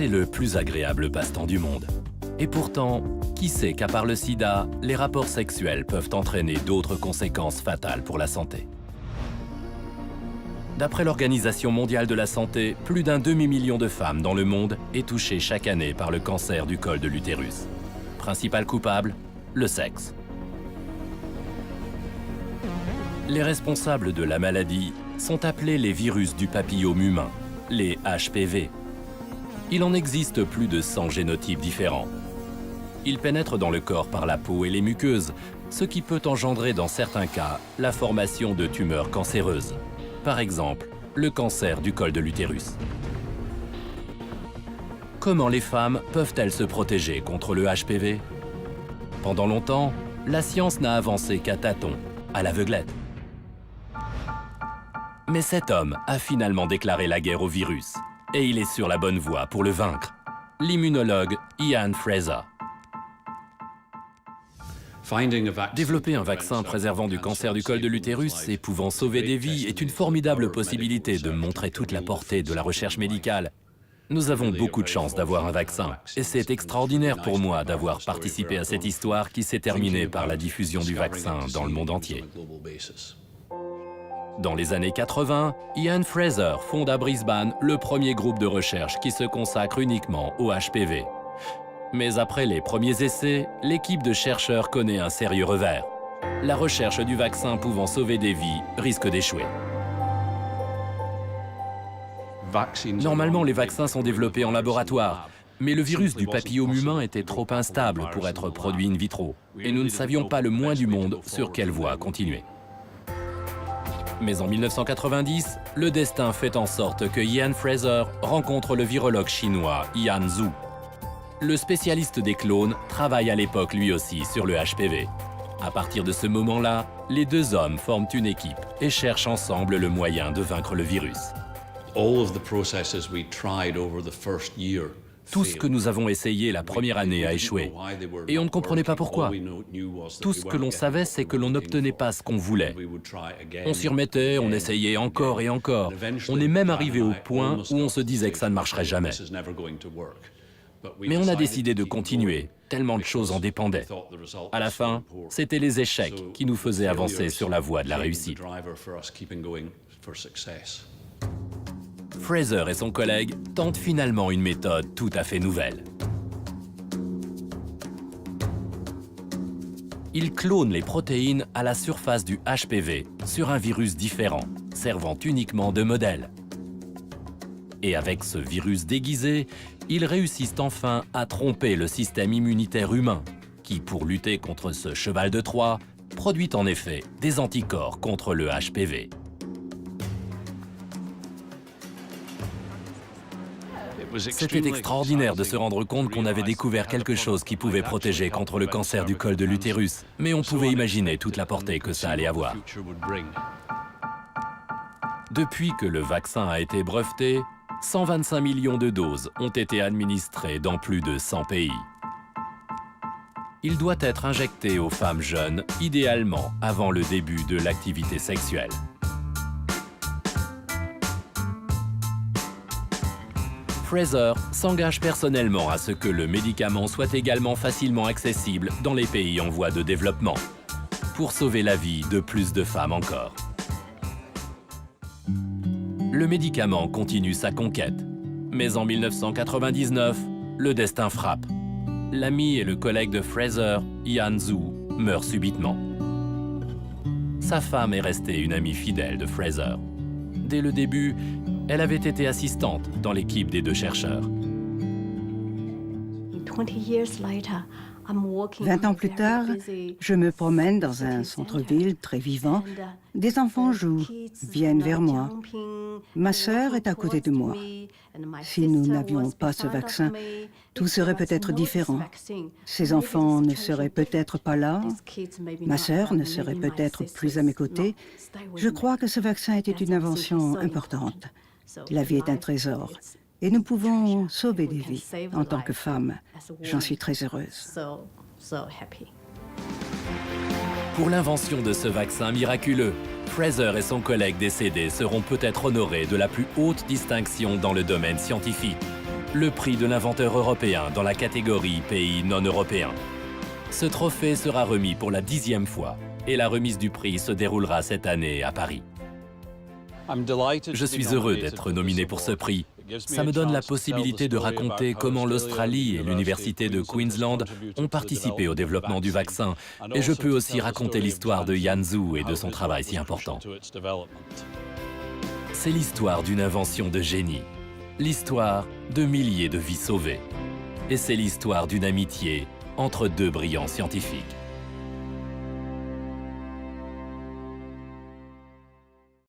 C'est le plus agréable passe-temps du monde. Et pourtant, qui sait qu'à part le sida, les rapports sexuels peuvent entraîner d'autres conséquences fatales pour la santé. D'après l'Organisation mondiale de la santé, plus d'un demi-million de femmes dans le monde est touchée chaque année par le cancer du col de l'utérus. Principal coupable, le sexe. Les responsables de la maladie sont appelés les virus du papillome humain, les HPV. Il en existe plus de 100 génotypes différents. Ils pénètrent dans le corps par la peau et les muqueuses, ce qui peut engendrer dans certains cas la formation de tumeurs cancéreuses. Par exemple, le cancer du col de l'utérus. Comment les femmes peuvent-elles se protéger contre le HPV? Pendant longtemps, la science n'a avancé qu'à tâtons, à l'aveuglette. Mais cet homme a finalement déclaré la guerre au virus, et il est sur la bonne voie pour le vaincre. L'immunologue Ian Fraser. Développer un vaccin préservant du cancer du col de l'utérus et pouvant sauver des vies est une formidable possibilité de montrer toute la portée de la recherche médicale. Nous avons beaucoup de chance d'avoir un vaccin, et c'est extraordinaire pour moi d'avoir participé à cette histoire qui s'est terminée par la diffusion du vaccin dans le monde entier. Dans les années 80, Ian Fraser fonde à Brisbane le premier groupe de recherche qui se consacre uniquement au HPV. Mais après les premiers essais, l'équipe de chercheurs connaît un sérieux revers. La recherche du vaccin pouvant sauver des vies risque d'échouer. Normalement, les vaccins sont développés en laboratoire, mais le virus du papillome humain était trop instable pour être produit in vitro, et nous ne savions pas le moins du monde sur quelle voie continuer. Mais en 1990, le destin fait en sorte que Ian Fraser rencontre le virologue chinois Yan Zhu. Le spécialiste des clones travaille à l'époque lui aussi sur le HPV. À partir de ce moment-là, les deux hommes forment une équipe et cherchent ensemble le moyen de vaincre le virus. Tout ce que nous avons essayé la première année a échoué, et on ne comprenait pas pourquoi. Tout ce que l'on savait, c'est que l'on n'obtenait pas ce qu'on voulait. On s'y remettait, on essayait encore et encore. On est même arrivé au point où on se disait que ça ne marcherait jamais. Mais on a décidé de continuer, tellement de choses en dépendaient. À la fin, c'était les échecs qui nous faisaient avancer sur la voie de la réussite. Fraser et son collègue tentent finalement une méthode tout à fait nouvelle. Ils clonent les protéines à la surface du HPV sur un virus différent, servant uniquement de modèle. Et avec ce virus déguisé, ils réussissent enfin à tromper le système immunitaire humain, qui, pour lutter contre ce cheval de Troie, produit en effet des anticorps contre le HPV. C'était extraordinaire de se rendre compte qu'on avait découvert quelque chose qui pouvait protéger contre le cancer du col de l'utérus, mais on pouvait imaginer toute la portée que ça allait avoir. Depuis que le vaccin a été breveté, 125 millions de doses ont été administrées dans plus de 100 pays. Il doit être injecté aux femmes jeunes, idéalement avant le début de l'activité sexuelle. Fraser s'engage personnellement à ce que le médicament soit également facilement accessible dans les pays en voie de développement, pour sauver la vie de plus de femmes encore. Le médicament continue sa conquête, mais en 1999, le destin frappe. L'ami et le collègue de Fraser, Yan Zhu, meurt subitement. Sa femme est restée une amie fidèle de Fraser. Dès le début, elle avait été assistante dans l'équipe des deux chercheurs. 20 ans plus tard, je me promène dans un centre-ville très vivant. Des enfants jouent, viennent vers moi. Ma sœur est à côté de moi. Si nous n'avions pas ce vaccin, tout serait peut-être différent. Ces enfants ne seraient peut-être pas là. Ma sœur ne serait peut-être plus à mes côtés. Je crois que ce vaccin était une invention importante. La vie est un trésor. Et nous pouvons sauver des vies en tant que femmes. J'en suis très heureuse. Pour l'invention de ce vaccin miraculeux, Fraser et son collègue décédé seront peut-être honorés de la plus haute distinction dans le domaine scientifique, le prix de l'inventeur européen dans la catégorie pays non européens. Ce trophée sera remis pour la 10e fois et la remise du prix se déroulera cette année à Paris. Je suis heureux d'être nominé pour ce prix. Ça me donne la possibilité de raconter comment l'Australie et l'Université de Queensland ont participé au développement du vaccin, et je peux aussi raconter l'histoire de Yan Zhu et de son travail si important. C'est l'histoire d'une invention de génie, l'histoire de milliers de vies sauvées. Et c'est l'histoire d'une amitié entre deux brillants scientifiques.